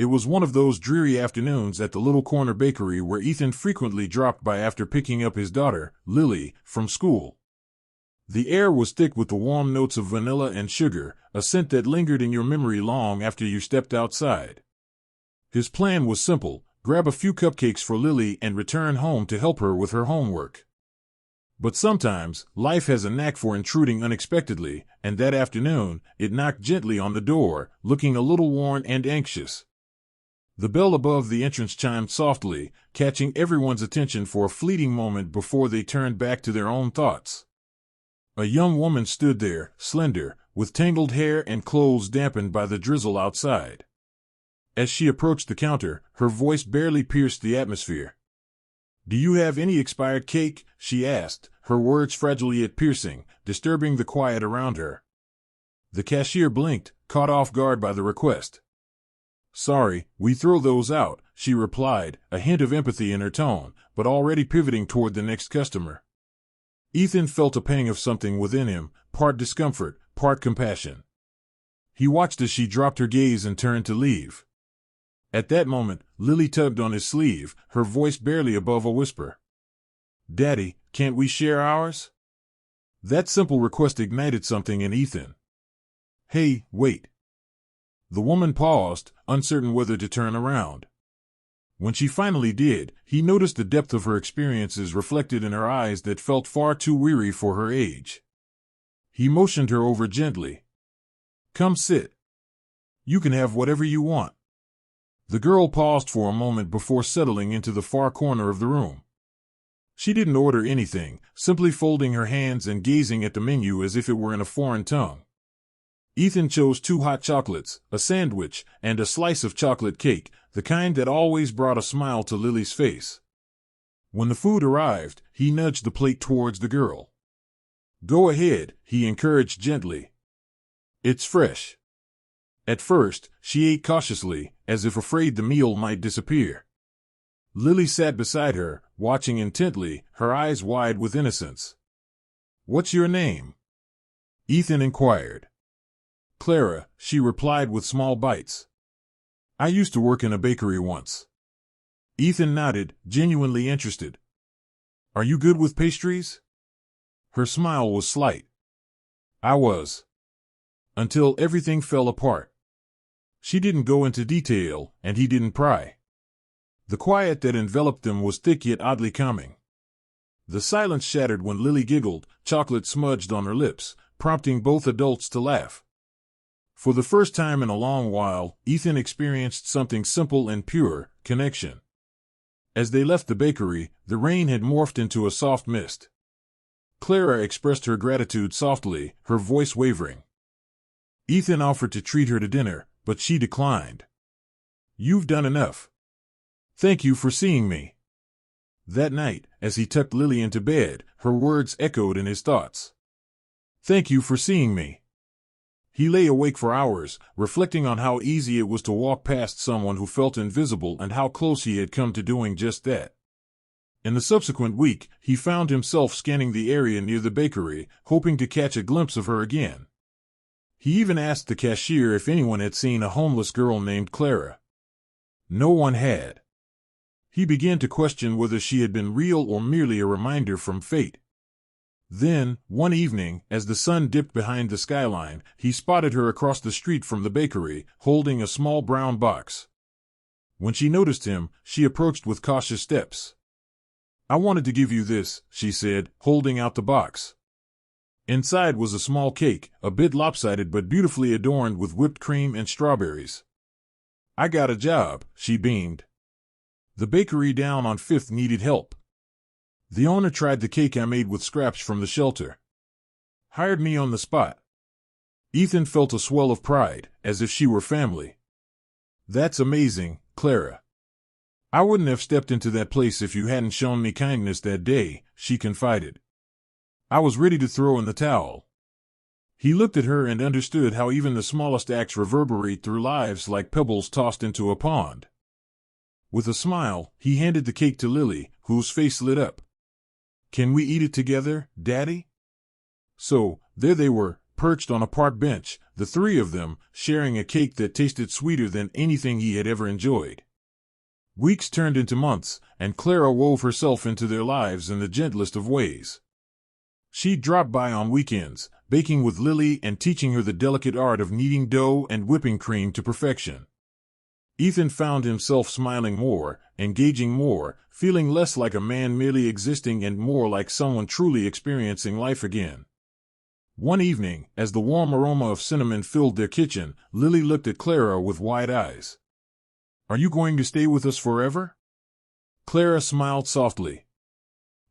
It was one of those dreary afternoons at the little corner bakery where Ethan frequently dropped by after picking up his daughter, Lily, from school. The air was thick with the warm notes of vanilla and sugar, a scent that lingered in your memory long after you stepped outside. His plan was simple: grab a few cupcakes for Lily and return home to help her with her homework. But sometimes, life has a knack for intruding unexpectedly, and that afternoon, it knocked gently on the door, looking a little worn and anxious. The bell above the entrance chimed softly, catching everyone's attention for a fleeting moment before they turned back to their own thoughts. A young woman stood there, slender, with tangled hair and clothes dampened by the drizzle outside. As she approached the counter, her voice barely pierced the atmosphere. "Do you have any expired cake?" she asked, her words fragile yet piercing, disturbing the quiet around her. The cashier blinked, caught off guard by the request. "Sorry, we throw those out," she replied, a hint of empathy in her tone, but already pivoting toward the next customer. Ethan felt a pang of something within him, part discomfort, part compassion. He watched as she dropped her gaze and turned to leave. At that moment, Lily tugged on his sleeve, her voice barely above a whisper. "Daddy, can't we share ours?" That simple request ignited something in Ethan. "Hey, wait." The woman paused, uncertain whether to turn around. When she finally did, he noticed the depth of her experiences reflected in her eyes that felt far too weary for her age. He motioned her over gently. "Come sit. You can have whatever you want." The girl paused for a moment before settling into the far corner of the room. She didn't order anything, simply folding her hands and gazing at the menu as if it were in a foreign tongue. Ethan chose 2 hot chocolates, a sandwich, and a slice of chocolate cake, the kind that always brought a smile to Lily's face. When the food arrived, he nudged the plate towards the girl. "Go ahead," he encouraged gently. "It's fresh." At first, she ate cautiously, as if afraid the meal might disappear. Lily sat beside her, watching intently, her eyes wide with innocence. "What's your name?" Ethan inquired. "Clara," she replied with small bites. "I used to work in a bakery once." Ethan nodded, genuinely interested. "Are you good with pastries?" Her smile was slight. "I was. Until everything fell apart." She didn't go into detail, and he didn't pry. The quiet that enveloped them was thick yet oddly calming. The silence shattered when Lily giggled, chocolate smudged on her lips, prompting both adults to laugh. For the first time in a long while, Ethan experienced something simple and pure: connection. As they left the bakery, the rain had morphed into a soft mist. Clara expressed her gratitude softly, her voice wavering. Ethan offered to treat her to dinner, but she declined. "You've done enough. Thank you for seeing me." That night, as he tucked Lily into bed, her words echoed in his thoughts. "Thank you for seeing me." He lay awake for hours, reflecting on how easy it was to walk past someone who felt invisible and how close he had come to doing just that. In the subsequent week, he found himself scanning the area near the bakery, hoping to catch a glimpse of her again. He even asked the cashier if anyone had seen a homeless girl named Clara. No one had. He began to question whether she had been real or merely a reminder from fate. Then, one evening, as the sun dipped behind the skyline, he spotted her across the street from the bakery, holding a small brown box. When she noticed him, she approached with cautious steps. "I wanted to give you this," she said, holding out the box. Inside was a small cake, a bit lopsided but beautifully adorned with whipped cream and strawberries. "I got a job," she beamed. "The bakery down on 5th needed help. The owner tried the cake I made with scraps from the shelter. Hired me on the spot." Ethan felt a swell of pride, as if she were family. "That's amazing, Clara. I wouldn't have stepped into that place if you hadn't shown me kindness that day," she confided. "I was ready to throw in the towel." He looked at her and understood how even the smallest acts reverberate through lives like pebbles tossed into a pond. With a smile, he handed the cake to Lily, whose face lit up. "Can we eat it together, Daddy?" So, there they were, perched on a park bench, the three of them sharing a cake that tasted sweeter than anything he had ever enjoyed. Weeks turned into months, and Clara wove herself into their lives in the gentlest of ways. She dropped by on weekends, baking with Lily and teaching her the delicate art of kneading dough and whipping cream to perfection. Ethan found himself smiling more, engaging more, feeling less like a man merely existing and more like someone truly experiencing life again. One evening, as the warm aroma of cinnamon filled their kitchen, Lily looked at Clara with wide eyes. "Are you going to stay with us forever?" Clara smiled softly.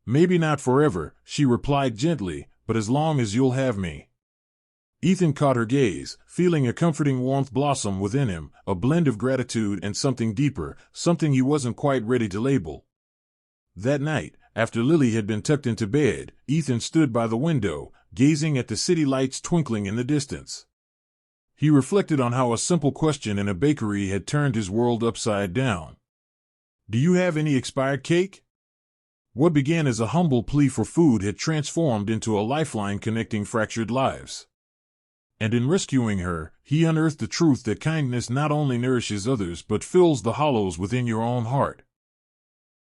"Maybe not forever," she replied gently, "but as long as you'll have me." Ethan caught her gaze, feeling a comforting warmth blossom within him, a blend of gratitude and something deeper, something he wasn't quite ready to label. That night, after Lily had been tucked into bed, Ethan stood by the window, gazing at the city lights twinkling in the distance. He reflected on how a simple question in a bakery had turned his world upside down. "Do you have any expired cake?" What began as a humble plea for food had transformed into a lifeline connecting fractured lives. And in rescuing her, he unearthed the truth that kindness not only nourishes others but fills the hollows within your own heart.